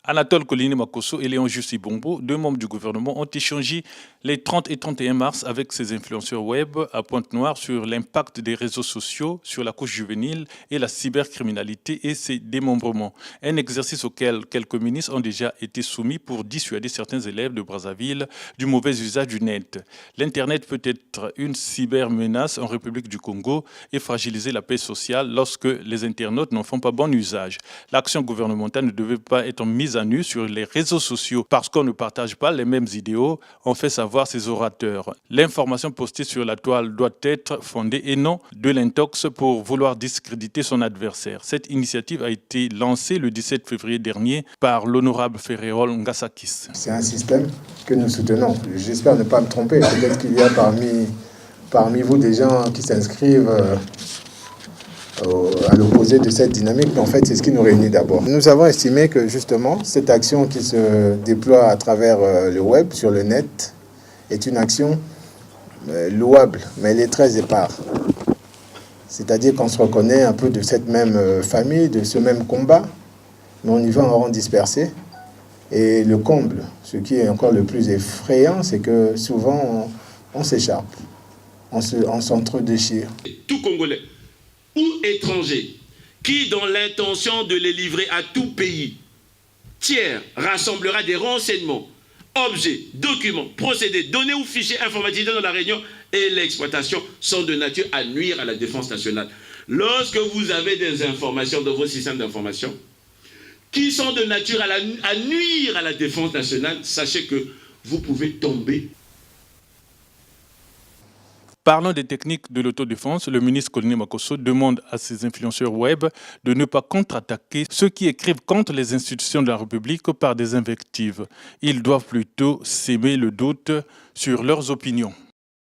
Anatole Colini-Makosso et Léon Jussi Bombo, deux membres du gouvernement, ont échangé les 30 et 31 mars avec ces influenceurs web à Pointe-Noire sur l'impact des réseaux sociaux sur la couche juvénile et la cybercriminalité et ses démembrements. Un exercice auquel quelques ministres ont déjà été soumis pour dissuader certains élèves de Brazzaville du mauvais usage du net. L'Internet peut être une cybermenace en République du Congo et fragiliser la paix sociale lorsque les internautes n'en font pas bon usage. L'action gouvernementale ne devait pas être mise à nu sur les réseaux sociaux parce qu'on ne partage pas les mêmes idéaux, ont fait savoir ces orateurs. L'information postée sur la toile doit être fondée et non de l'intox pour vouloir discréditer son adversaire. Cette initiative a été lancée le 17 février dernier par l'honorable Ferrerol Ngasakis. C'est un système que nous soutenons. J'espère ne pas me tromper. Peut-être qu'il y a parmi vous des gens qui s'inscrivent à l'opposé de cette dynamique, mais en fait, c'est ce qui nous réunit d'abord. Nous avons estimé que justement, cette action qui se déploie à travers le web, sur le net, est une action louable, mais elle est très épars. C'est-à-dire qu'on se reconnaît un peu de cette même famille, de ce même combat, mais on y va en rang dispersé. Et le comble, ce qui est encore le plus effrayant, c'est que souvent, on s'écharpe, on s'entre-déchire. Tout Congolais ou étrangers qui, dans l'intention de les livrer à tout pays tiers, rassemblera des renseignements, objets, documents, procédés, données ou fichiers informatisés dans la réunion et l'exploitation sont de nature à nuire à la défense nationale. Lorsque vous avez des informations dans vos systèmes d'information qui sont de nature à nuire à la défense nationale, sachez que vous pouvez tomber. Parlant des techniques de l'autodéfense, le ministre Colini-Makosso demande à ses influenceurs web de ne pas contre-attaquer ceux qui écrivent contre les institutions de la République par des invectives. Ils doivent plutôt s'aimer le doute sur leurs opinions.